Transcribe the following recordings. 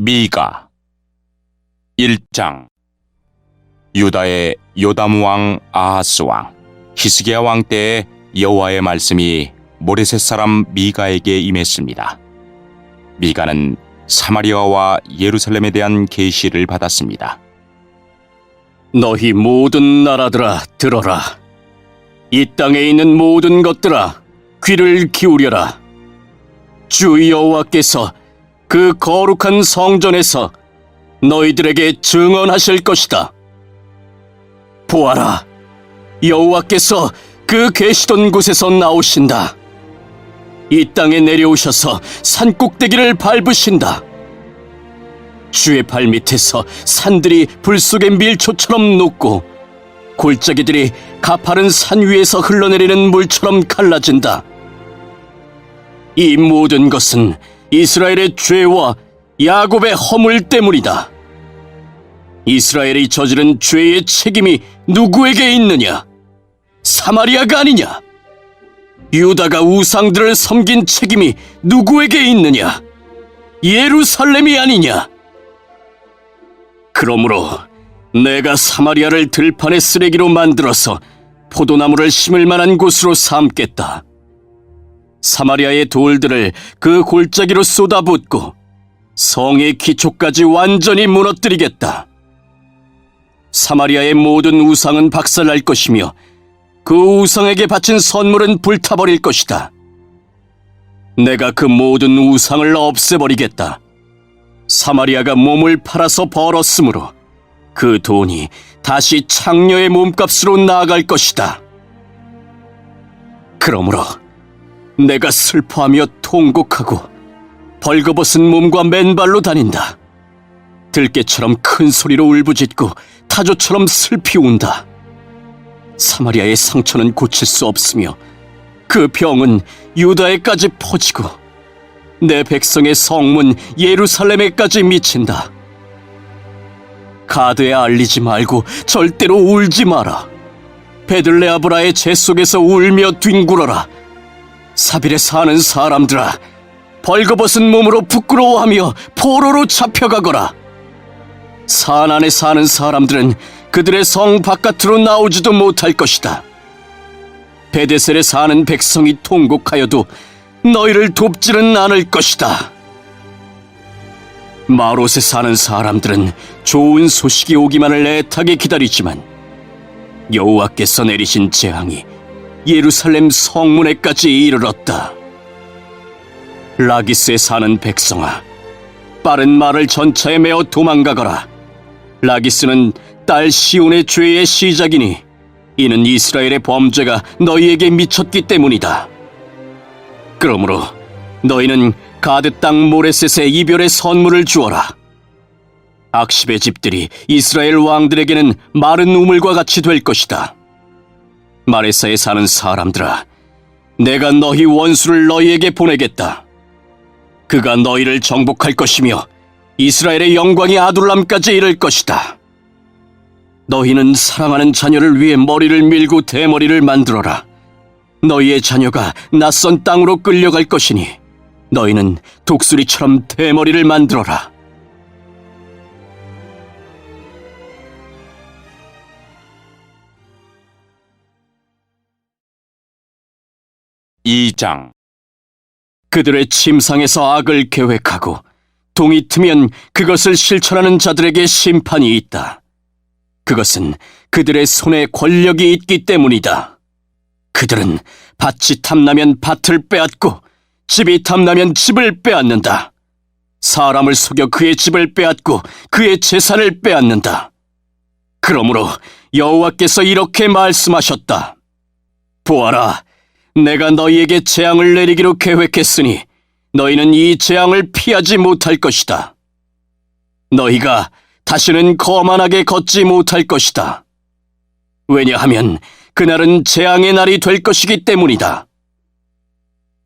미가 1장. 유다의 요담 왕, 아하스 왕, 히스기야 왕 때에 여호와의 말씀이 모레셋 사람 미가에게 임했습니다. 미가는 사마리아와 예루살렘에 대한 계시를 받았습니다. 너희 모든 나라들아 들어라. 이 땅에 있는 모든 것들아 귀를 기울여라. 주 여호와께서 그 거룩한 성전에서 너희들에게 증언하실 것이다. 보아라, 여호와께서 그 계시던 곳에서 나오신다. 이 땅에 내려오셔서 산 꼭대기를 밟으신다. 주의 발밑에서 산들이 불 속의 밀초처럼 녹고 골짜기들이 가파른 산 위에서 흘러내리는 물처럼 갈라진다. 이 모든 것은 이스라엘의 죄와 야곱의 허물 때문이다. 이스라엘이 저지른 죄의 책임이 누구에게 있느냐? 사마리아가 아니냐? 유다가 우상들을 섬긴 책임이 누구에게 있느냐? 예루살렘이 아니냐? 그러므로 내가 사마리아를 들판의 쓰레기로 만들어서 포도나무를 심을 만한 곳으로 삼겠다. 사마리아의 돌들을 그 골짜기로 쏟아붓고 성의 기초까지 완전히 무너뜨리겠다. 사마리아의 모든 우상은 박살날 것이며 그 우상에게 바친 선물은 불타버릴 것이다. 내가 그 모든 우상을 없애버리겠다. 사마리아가 몸을 팔아서 벌었으므로 그 돈이 다시 창녀의 몸값으로 나아갈 것이다. 그러므로 내가 슬퍼하며 통곡하고 벌거벗은 몸과 맨발로 다닌다. 들깨처럼 큰 소리로 울부짖고 타조처럼 슬피 운다. 사마리아의 상처는 고칠 수 없으며 그 병은 유다에까지 퍼지고 내 백성의 성문 예루살렘에까지 미친다. 가드에 알리지 말고 절대로 울지 마라. 베들레아브라의 재 속에서 울며 뒹굴어라. 사빌에 사는 사람들아, 벌거벗은 몸으로 부끄러워하며 포로로 잡혀가거라. 산 안에 사는 사람들은 그들의 성 바깥으로 나오지도 못할 것이다. 베데셀에 사는 백성이 통곡하여도 너희를 돕지는 않을 것이다. 마롯에 사는 사람들은 좋은 소식이 오기만을 애타게 기다리지만 여호와께서 내리신 재앙이 예루살렘 성문에까지 이르렀다. 라기스에 사는 백성아, 빠른 말을 전차에 메어 도망가거라. 라기스는 딸 시온의 죄의 시작이니 이는 이스라엘의 범죄가 너희에게 미쳤기 때문이다. 그러므로 너희는 가드 땅 모레셋에 이별의 선물을 주어라. 악십의 집들이 이스라엘 왕들에게는 마른 우물과 같이 될 것이다. 마레사에 사는 사람들아, 내가 너희 원수를 너희에게 보내겠다. 그가 너희를 정복할 것이며 이스라엘의 영광이 아둘람까지 이를 것이다. 너희는 사랑하는 자녀를 위해 머리를 밀고 대머리를 만들어라. 너희의 자녀가 낯선 땅으로 끌려갈 것이니 너희는 독수리처럼 대머리를 만들어라. 이 장. 그들의 침상에서 악을 계획하고 동이 트면 그것을 실천하는 자들에게 심판이 있다. 그것은 그들의 손에 권력이 있기 때문이다. 그들은 밭이 탐나면 밭을 빼앗고 집이 탐나면 집을 빼앗는다. 사람을 속여 그의 집을 빼앗고 그의 재산을 빼앗는다. 그러므로 여호와께서 이렇게 말씀하셨다. 보아라, 내가 너희에게 재앙을 내리기로 계획했으니 너희는 이 재앙을 피하지 못할 것이다. 너희가 다시는 거만하게 걷지 못할 것이다. 왜냐하면 그날은 재앙의 날이 될 것이기 때문이다.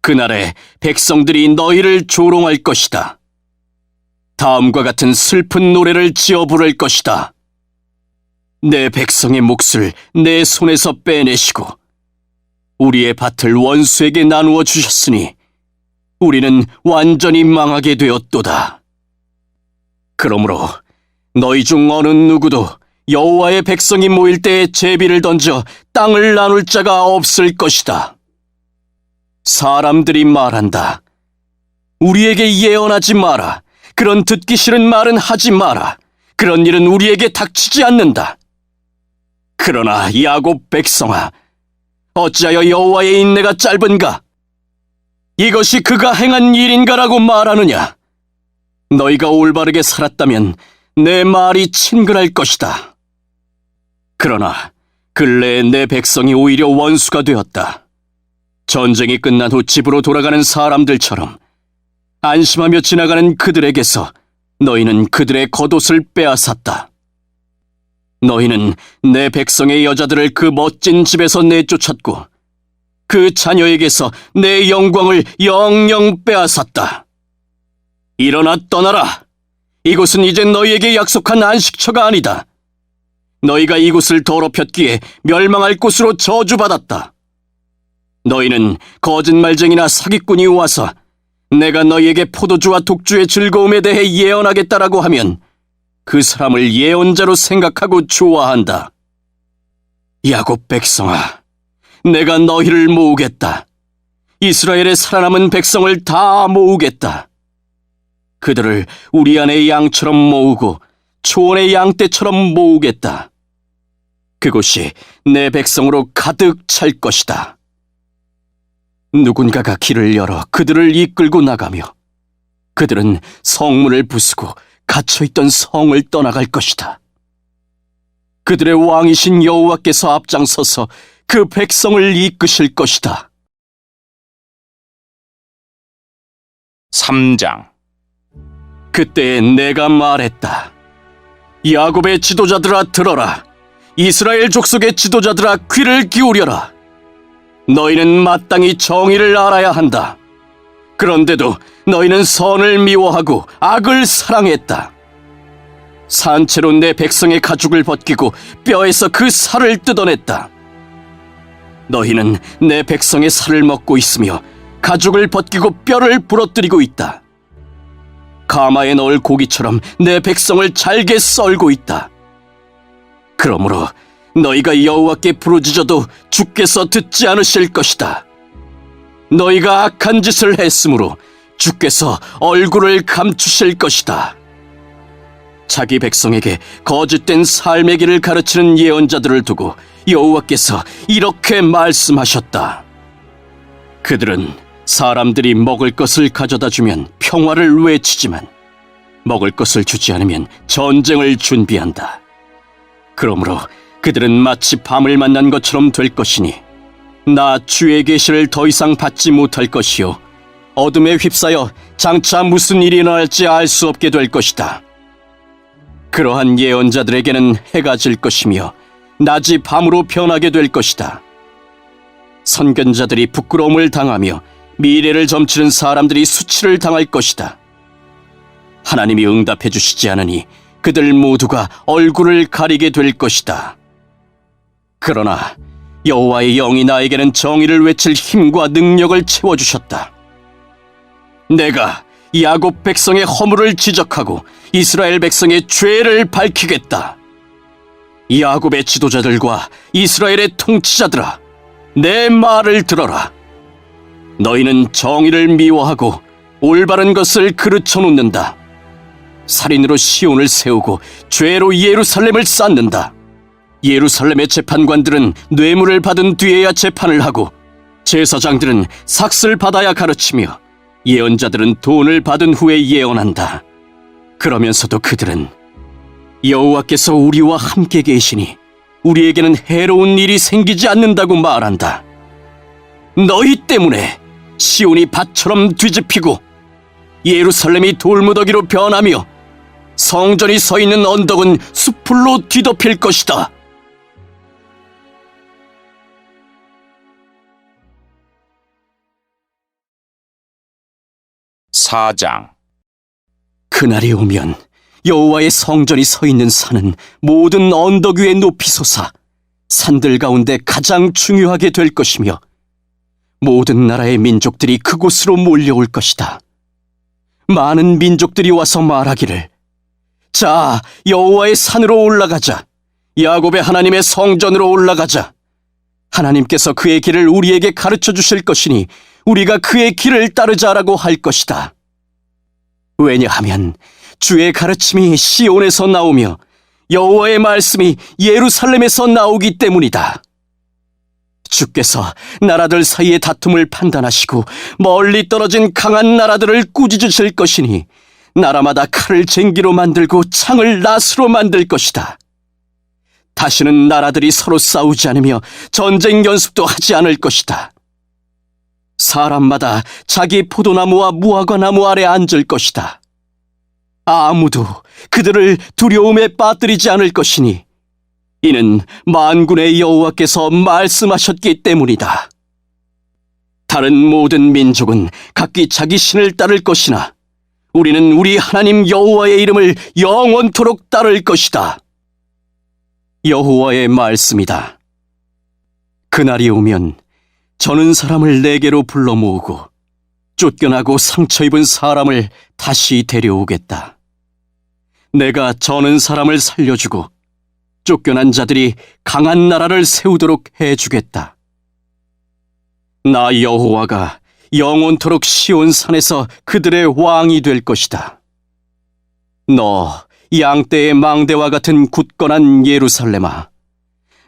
그날에 백성들이 너희를 조롱할 것이다. 다음과 같은 슬픈 노래를 지어 부를 것이다. 내 백성의 몫을 내 손에서 빼내시고 우리의 밭을 원수에게 나누어 주셨으니 우리는 완전히 망하게 되었도다. 그러므로 너희 중 어느 누구도 여호와의 백성이 모일 때에 제비를 던져 땅을 나눌 자가 없을 것이다. 사람들이 말한다. 우리에게 예언하지 마라. 그런 듣기 싫은 말은 하지 마라. 그런 일은 우리에게 닥치지 않는다. 그러나 야곱 백성아, 어찌하여 여호와의 인내가 짧은가? 이것이 그가 행한 일인가라고 말하느냐? 너희가 올바르게 살았다면 내 말이 친근할 것이다. 그러나 근래에 내 백성이 오히려 원수가 되었다. 전쟁이 끝난 후 집으로 돌아가는 사람들처럼 안심하며 지나가는 그들에게서 너희는 그들의 겉옷을 빼앗았다. 너희는 내 백성의 여자들을 그 멋진 집에서 내쫓았고 그 자녀에게서 내 영광을 영영 빼앗았다. 일어나 떠나라. 이곳은 이제 너희에게 약속한 안식처가 아니다. 너희가 이곳을 더럽혔기에 멸망할 곳으로 저주받았다. 너희는 거짓말쟁이나 사기꾼이 와서 내가 너희에게 포도주와 독주의 즐거움에 대해 예언하겠다라고 하면 그 사람을 예언자로 생각하고 좋아한다. 야곱 백성아, 내가 너희를 모으겠다. 이스라엘의 살아남은 백성을 다 모으겠다. 그들을 우리 안의 양처럼 모으고 초원의 양떼처럼 모으겠다. 그곳이 내 백성으로 가득 찰 것이다. 누군가가 길을 열어 그들을 이끌고 나가며 그들은 성문을 부수고 갇혀있던 성을 떠나갈 것이다. 그들의 왕이신 여호와께서 앞장서서 그 백성을 이끄실 것이다. 3장. 그때 내가 말했다. 야곱의 지도자들아 들어라. 이스라엘 족속의 지도자들아 귀를 기울여라. 너희는 마땅히 정의를 알아야 한다. 그런데도 너희는 선을 미워하고 악을 사랑했다. 산채로 내 백성의 가죽을 벗기고 뼈에서 그 살을 뜯어냈다. 너희는 내 백성의 살을 먹고 있으며 가죽을 벗기고 뼈를 부러뜨리고 있다. 가마에 넣을 고기처럼 내 백성을 잘게 썰고 있다. 그러므로 너희가 여호와께 부르짖어도 주께서 듣지 않으실 것이다. 너희가 악한 짓을 했으므로 주께서 얼굴을 감추실 것이다. 자기 백성에게 거짓된 삶의 길을 가르치는 예언자들을 두고 여호와께서 이렇게 말씀하셨다. 그들은 사람들이 먹을 것을 가져다 주면 평화를 외치지만 먹을 것을 주지 않으면 전쟁을 준비한다. 그러므로 그들은 마치 밤을 만난 것처럼 될 것이니 나 주의 계시를 더 이상 받지 못할 것이요 어둠에 휩싸여 장차 무슨 일이 일어날지 알 수 없게 될 것이다. 그러한 예언자들에게는 해가 질 것이며 낮이 밤으로 변하게 될 것이다. 선견자들이 부끄러움을 당하며 미래를 점치는 사람들이 수치를 당할 것이다. 하나님이 응답해 주시지 않으니 그들 모두가 얼굴을 가리게 될 것이다. 그러나 여호와의 영이 나에게는 정의를 외칠 힘과 능력을 채워주셨다. 내가 야곱 백성의 허물을 지적하고 이스라엘 백성의 죄를 밝히겠다. 야곱의 지도자들과 이스라엘의 통치자들아, 내 말을 들어라. 너희는 정의를 미워하고 올바른 것을 그르쳐 놓는다. 살인으로 시온을 세우고 죄로 예루살렘을 쌓는다. 예루살렘의 재판관들은 뇌물을 받은 뒤에야 재판을 하고 제사장들은 삭슬 받아야 가르치며 예언자들은 돈을 받은 후에 예언한다. 그러면서도 그들은 여호와께서 우리와 함께 계시니 우리에게는 해로운 일이 생기지 않는다고 말한다. 너희 때문에 시온이 밭처럼 뒤집히고 예루살렘이 돌무더기로 변하며 성전이 서 있는 언덕은 수풀로 뒤덮일 것이다. 사장. 그날이 오면 여호와의 성전이 서 있는 산은 모든 언덕 위에 높이 솟아 산들 가운데 가장 중요하게 될 것이며 모든 나라의 민족들이 그곳으로 몰려올 것이다. 많은 민족들이 와서 말하기를 자, 여호와의 산으로 올라가자. 야곱의 하나님의 성전으로 올라가자. 하나님께서 그의 길을 우리에게 가르쳐 주실 것이니 우리가 그의 길을 따르자라고 할 것이다. 왜냐하면 주의 가르침이 시온에서 나오며 여호와의 말씀이 예루살렘에서 나오기 때문이다. 주께서 나라들 사이의 다툼을 판단하시고 멀리 떨어진 강한 나라들을 꾸짖으실 것이니 나라마다 칼을 쟁기로 만들고 창을 낫으로 만들 것이다. 다시는 나라들이 서로 싸우지 않으며 전쟁 연습도 하지 않을 것이다. 사람마다 자기 포도나무와 무화과나무 아래 앉을 것이다. 아무도 그들을 두려움에 빠뜨리지 않을 것이니 이는 만군의 여호와께서 말씀하셨기 때문이다. 다른 모든 민족은 각기 자기 신을 따를 것이나 우리는 우리 하나님 여호와의 이름을 영원토록 따를 것이다. 여호와의 말씀이다. 그날이 오면 저는 사람을 내게로 불러 모으고 쫓겨나고 상처 입은 사람을 다시 데려오겠다. 내가 저는 사람을 살려주고 쫓겨난 자들이 강한 나라를 세우도록 해주겠다. 나 여호와가 영원토록 시온 산에서 그들의 왕이 될 것이다. 너 양떼의 망대와 같은 굳건한 예루살렘아,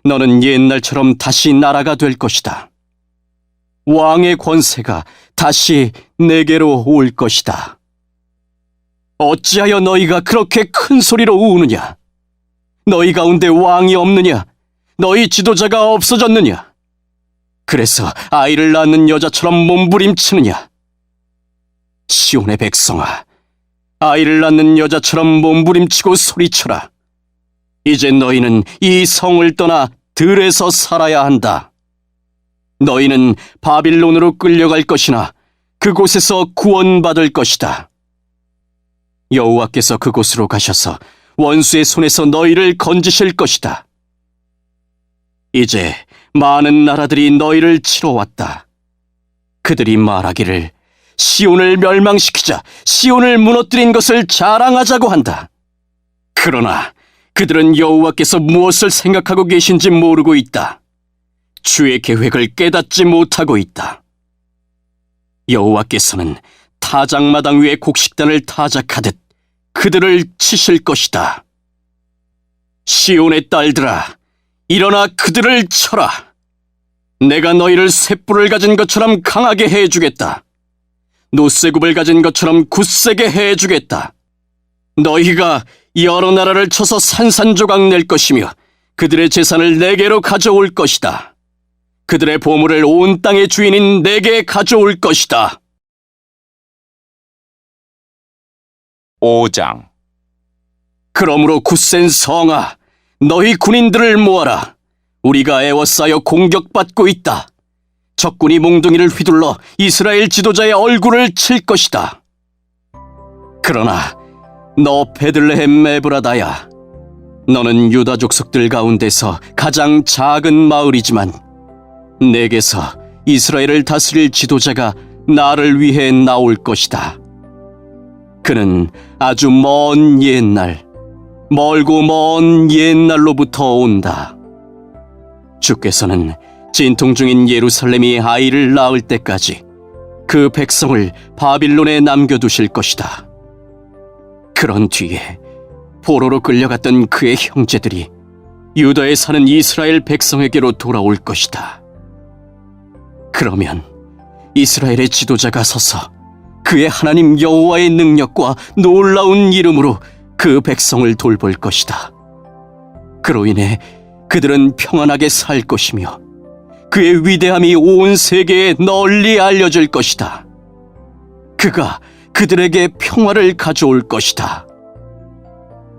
너는 옛날처럼 다시 나라가 될 것이다. 왕의 권세가 다시 내게로 올 것이다. 어찌하여 너희가 그렇게 큰 소리로 우느냐? 너희 가운데 왕이 없느냐? 너희 지도자가 없어졌느냐? 그래서 아이를 낳는 여자처럼 몸부림치느냐? 시온의 백성아, 아이를 낳는 여자처럼 몸부림치고 소리쳐라. 이제 너희는 이 성을 떠나 들에서 살아야 한다. 너희는 바빌론으로 끌려갈 것이나 그곳에서 구원받을 것이다. 여호와께서 그곳으로 가셔서 원수의 손에서 너희를 건지실 것이다. 이제 많은 나라들이 너희를 치러 왔다. 그들이 말하기를 시온을 멸망시키자, 시온을 무너뜨린 것을 자랑하자고 한다. 그러나 그들은 여호와께서 무엇을 생각하고 계신지 모르고 있다. 주의 계획을 깨닫지 못하고 있다. 여호와께서는 타작마당 위에 곡식단을 타작하듯 그들을 치실 것이다. 시온의 딸들아, 일어나 그들을 쳐라. 내가 너희를 쇳불을 가진 것처럼 강하게 해주겠다. 노쇠굽을 가진 것처럼 굳세게 해주겠다. 너희가 여러 나라를 쳐서 산산조각 낼 것이며 그들의 재산을 내게로 가져올 것이다. 그들의 보물을 온 땅의 주인인 내게 가져올 것이다. 5장. 그러므로 굳센 성아, 너희 군인들을 모아라. 우리가 애워싸여 공격받고 있다. 적군이 몽둥이를 휘둘러 이스라엘 지도자의 얼굴을 칠 것이다. 그러나 너 베들레헴 에브라다야, 너는 유다 족속들 가운데서 가장 작은 마을이지만 내게서 이스라엘을 다스릴 지도자가 나를 위해 나올 것이다. 그는 아주 먼 옛날, 멀고 먼 옛날로부터 온다. 주께서는 진통 중인 예루살렘이 아이를 낳을 때까지 그 백성을 바빌론에 남겨두실 것이다. 그런 뒤에 포로로 끌려갔던 그의 형제들이 유다에 사는 이스라엘 백성에게로 돌아올 것이다. 그러면 이스라엘의 지도자가 서서 그의 하나님 여호와의 능력과 놀라운 이름으로 그 백성을 돌볼 것이다. 그로 인해 그들은 평안하게 살 것이며 그의 위대함이 온 세계에 널리 알려질 것이다. 그가 그들에게 평화를 가져올 것이다.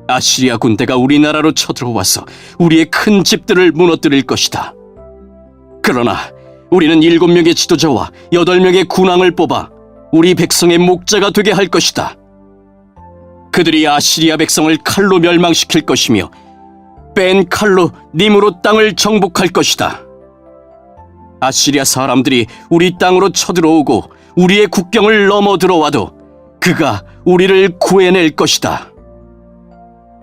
아시리아 군대가 우리나라로 쳐들어와서 우리의 큰 집들을 무너뜨릴 것이다. 그러나 우리는 7명의 지도자와 8명의 군왕을 뽑아 우리 백성의 목자가 되게 할 것이다. 그들이 아시리아 백성을 칼로 멸망시킬 것이며 뺀 칼로 님으로 땅을 정복할 것이다. 아시리아 사람들이 우리 땅으로 쳐들어오고 우리의 국경을 넘어 들어와도 그가 우리를 구해낼 것이다.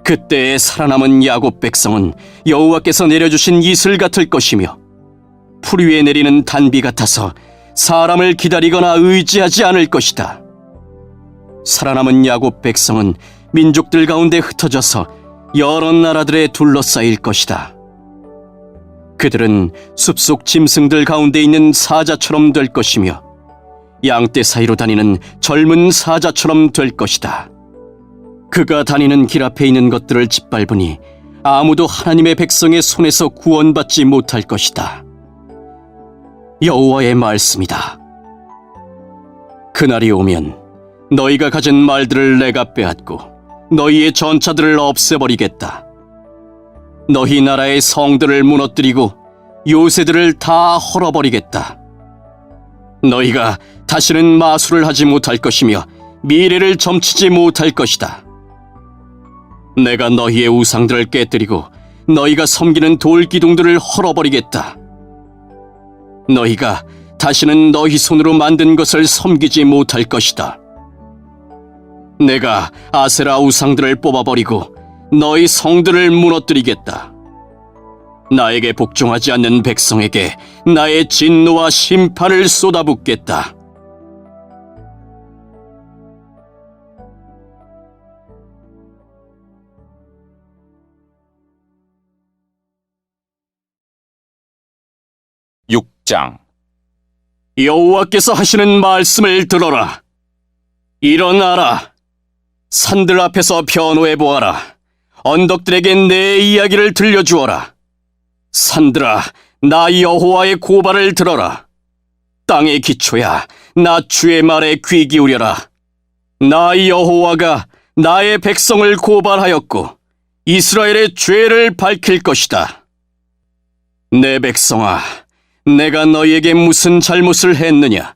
그때에 살아남은 야곱 백성은 여호와께서 내려주신 이슬 같을 것이며 풀 위에 내리는 단비 같아서 사람을 기다리거나 의지하지 않을 것이다. 살아남은 야곱 백성은 민족들 가운데 흩어져서 여러 나라들에 둘러싸일 것이다. 그들은 숲속 짐승들 가운데 있는 사자처럼 될 것이며 양떼 사이로 다니는 젊은 사자처럼 될 것이다. 그가 다니는 길 앞에 있는 것들을 짓밟으니 아무도 하나님의 백성의 손에서 구원받지 못할 것이다. 여호와의 말씀이다. 그날이 오면 너희가 가진 말들을 내가 빼앗고 너희의 전차들을 없애버리겠다. 너희 나라의 성들을 무너뜨리고 요새들을 다 헐어버리겠다. 너희가 다시는 마술을 하지 못할 것이며 미래를 점치지 못할 것이다. 내가 너희의 우상들을 깨뜨리고 너희가 섬기는 돌기둥들을 헐어버리겠다. 너희가 다시는 너희 손으로 만든 것을 섬기지 못할 것이다. 내가 아세라 우상들을 뽑아버리고 너희 성들을 무너뜨리겠다. 나에게 복종하지 않는 백성에게 나의 진노와 심판을 쏟아붓겠다. 육장 여호와께서 하시는 말씀을 들어라. 일어나라. 산들 앞에서 변호해 보아라. 언덕들에게 내 이야기를 들려주어라. 산들아, 나 여호와의 고발을 들어라. 땅의 기초야, 나 주의 말에 귀 기울여라. 나 여호와가 나의 백성을 고발하였고 이스라엘의 죄를 밝힐 것이다. 내 백성아, 내가 너희에게 무슨 잘못을 했느냐?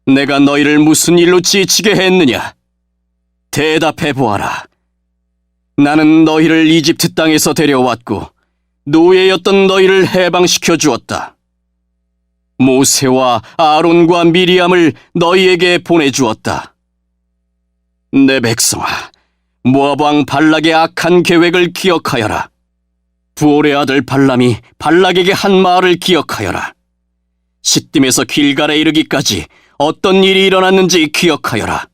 내가 너희를 무슨 일로 지치게 했느냐? 대답해 보아라. 나는 너희를 이집트 땅에서 데려왔고 노예였던 너희를 해방시켜 주었다. 모세와 아론과 미리암을 너희에게 보내주었다. 내 백성아, 모압 왕 발락의 악한 계획을 기억하여라. 부올의 아들 발람이 발락에게 한 말을 기억하여라. 시딤에서 길갈에 이르기까지 어떤 일이 일어났는지 기억하여라.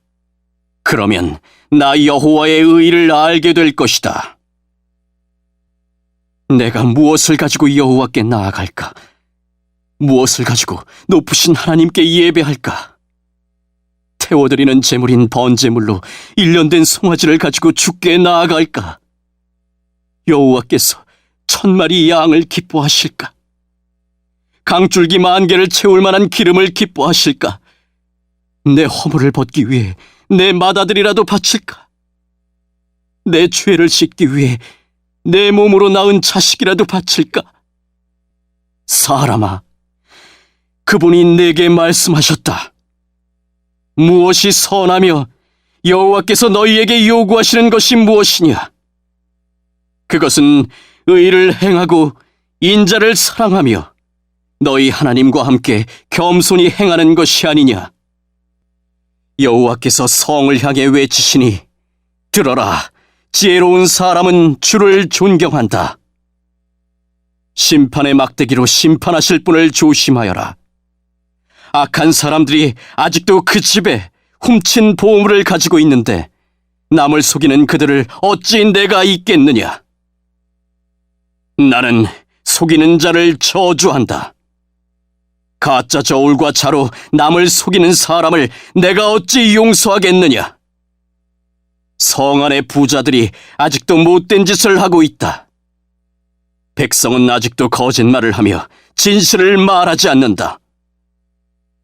그러면 나 여호와의 의의를 알게 될 것이다. 내가 무엇을 가지고 여호와께 나아갈까? 무엇을 가지고 높으신 하나님께 예배할까? 태워드리는 제물인 번제물로 일련된 송아지를 가지고 주께 나아갈까? 여호와께서 1000마리 양을 기뻐하실까? 강줄기 10,000개를 채울 만한 기름을 기뻐하실까? 내 허물을 벗기 위해 내 맏아들이라도 바칠까? 내 죄를 씻기 위해 내 몸으로 낳은 자식이라도 바칠까? 사람아, 그분이 내게 말씀하셨다. 무엇이 선하며 여호와께서 너희에게 요구하시는 것이 무엇이냐? 그것은 의를 행하고 인자를 사랑하며 너희 하나님과 함께 겸손히 행하는 것이 아니냐? 여호와께서 성을 향해 외치시니 들어라. 지혜로운 사람은 주를 존경한다. 심판의 막대기로 심판하실 분을 조심하여라. 악한 사람들이 아직도 그 집에 훔친 보물을 가지고 있는데 남을 속이는 그들을 어찌 내가 잊겠느냐? 나는 속이는 자를 저주한다. 가짜 저울과 자로 남을 속이는 사람을 내가 어찌 용서하겠느냐? 성 안의 부자들이 아직도 못된 짓을 하고 있다. 백성은 아직도 거짓말을 하며 진실을 말하지 않는다.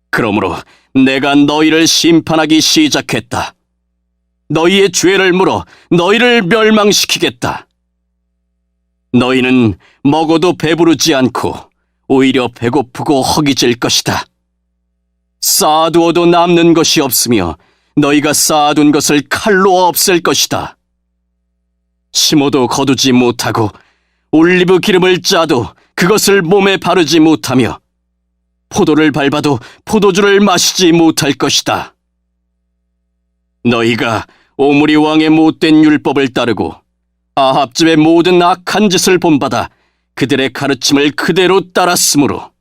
그러므로 내가 너희를 심판하기 시작했다. 너희의 죄를 물어 너희를 멸망시키겠다. 너희는 먹어도 배부르지 않고 오히려 배고프고 허기질 것이다. 쌓아두어도 남는 것이 없으며 너희가 쌓아둔 것을 칼로 없앨 것이다. 심어도 거두지 못하고 올리브 기름을 짜도 그것을 몸에 바르지 못하며 포도를 밟아도 포도주를 마시지 못할 것이다. 너희가 오므리 왕의 못된 율법을 따르고 아합 집의 모든 악한 짓을 본받아 그들의 가르침을 그대로 따랐으므로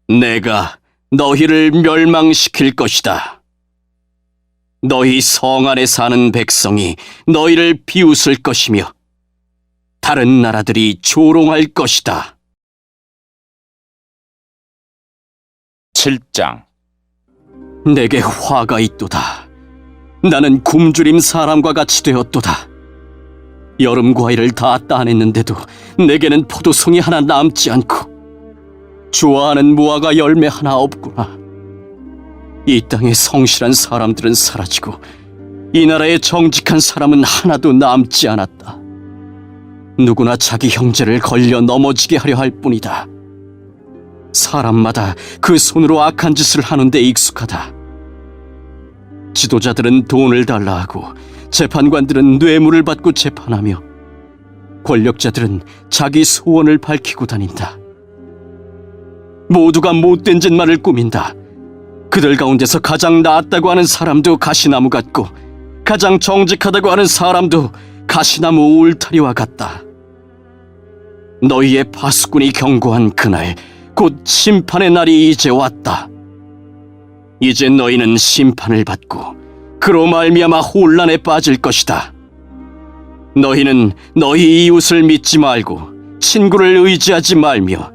내가 너희를 멸망시킬 것이다. 너희 성 안에 사는 백성이 너희를 비웃을 것이며 다른 나라들이 조롱할 것이다. 7장. 내게 화가 있도다. 나는 굶주림 사람과 같이 되었도다. 여름 과일을 다 따냈는데도 내게는 포도송이 하나 남지 않고 좋아하는 무화과 열매 하나 없구나. 이 땅의 성실한 사람들은 사라지고 이 나라의 정직한 사람은 하나도 남지 않았다. 누구나 자기 형제를 걸려 넘어지게 하려 할 뿐이다. 사람마다 그 손으로 악한 짓을 하는데 익숙하다. 지도자들은 돈을 달라 하고 재판관들은 뇌물을 받고 재판하며 권력자들은 자기 소원을 밝히고 다닌다. 모두가 못된 짓만을 꾸민다. 그들 가운데서 가장 나았다고 하는 사람도 가시나무 같고 가장 정직하다고 하는 사람도 가시나무 울타리와 같다. 너희의 파수꾼이 경고한 그날 곧 심판의 날이 이제 왔다. 이제 너희는 심판을 받고 그로 말미암아 혼란에 빠질 것이다. 너희는 너희 이웃을 믿지 말고 친구를 의지하지 말며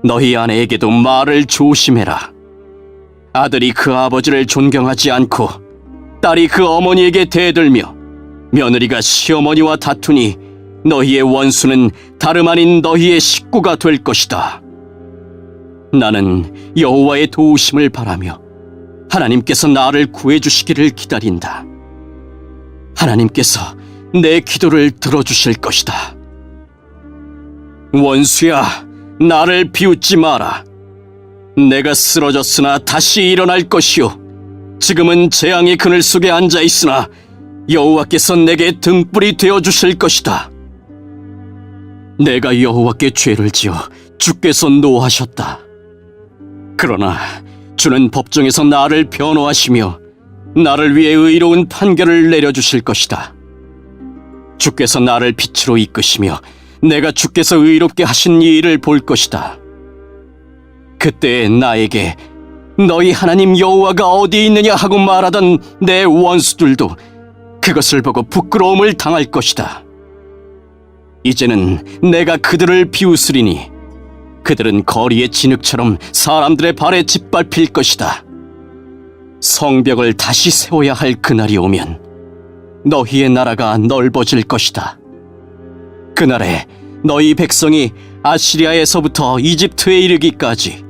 너희 아내에게도 말을 조심해라. 아들이 그 아버지를 존경하지 않고 딸이 그 어머니에게 대들며 며느리가 시어머니와 다투니 너희의 원수는 다름 아닌 너희의 식구가 될 것이다. 나는 여호와의 도우심을 바라며 하나님께서 나를 구해주시기를 기다린다. 하나님께서 내 기도를 들어주실 것이다. 원수야, 나를 비웃지 마라. 내가 쓰러졌으나 다시 일어날 것이요 지금은 재앙의 그늘 속에 앉아 있으나 여호와께서 내게 등불이 되어주실 것이다. 내가 여호와께 죄를 지어 주께서 노하셨다. 그러나 주는 법정에서 나를 변호하시며 나를 위해 의로운 판결을 내려주실 것이다. 주께서 나를 빛으로 이끄시며 내가 주께서 의롭게 하신 이 일을 볼 것이다. 그때 나에게 너희 하나님 여호와가 어디 있느냐 하고 말하던 내 원수들도 그것을 보고 부끄러움을 당할 것이다. 이제는 내가 그들을 비웃으리니 그들은 거리의 진흙처럼 사람들의 발에 짓밟힐 것이다. 성벽을 다시 세워야 할 그날이 오면 너희의 나라가 넓어질 것이다. 그날에 너희 백성이 아시리아에서부터 이집트에 이르기까지,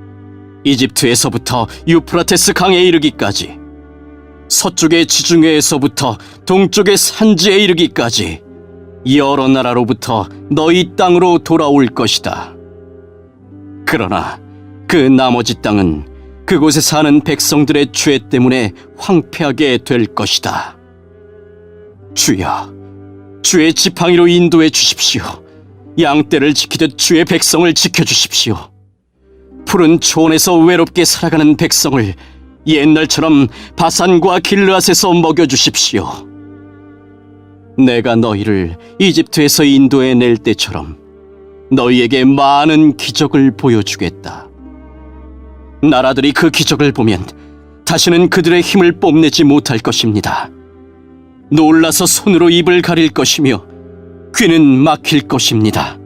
이집트에서부터 유프라테스 강에 이르기까지, 서쪽의 지중해에서부터 동쪽의 산지에 이르기까지 여러 나라로부터 너희 땅으로 돌아올 것이다. 그러나 그 나머지 땅은 그곳에 사는 백성들의 죄 때문에 황폐하게 될 것이다. 주여, 주의 지팡이로 인도해 주십시오. 양떼를 지키듯 주의 백성을 지켜주십시오. 푸른 초원에서 외롭게 살아가는 백성을 옛날처럼 바산과 길르앗에서 먹여주십시오. 내가 너희를 이집트에서 인도해 낼 때처럼 너희에게 많은 기적을 보여주겠다. 나라들이 그 기적을 보면 다시는 그들의 힘을 뽐내지 못할 것입니다. 놀라서 손으로 입을 가릴 것이며 귀는 막힐 것입니다.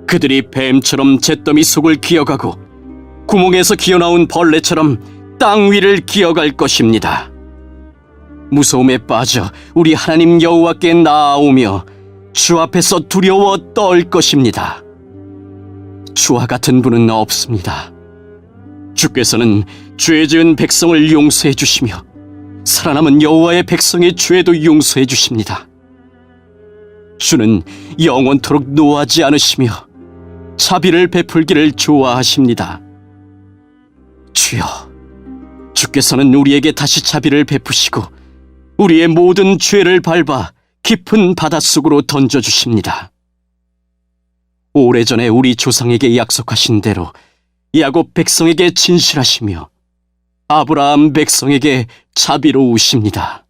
그들이 뱀처럼 잿더미 속을 기어가고 구멍에서 기어나온 벌레처럼 땅 위를 기어갈 것입니다. 무서움에 빠져 우리 하나님 여호와께 나아오며 주 앞에서 두려워 떨 것입니다. 주와 같은 분은 없습니다. 주께서는 죄 지은 백성을 용서해 주시며 살아남은 여호와의 백성의 죄도 용서해 주십니다. 주는 영원토록 노하지 않으시며 자비를 베풀기를 좋아하십니다. 주여, 주께서는 우리에게 다시 자비를 베푸시고 우리의 모든 죄를 밟아 깊은 바닷속으로 던져주십니다. 오래전에 우리 조상에게 약속하신 대로 야곱 백성에게 진실하시며 아브라함 백성에게 자비로우십니다.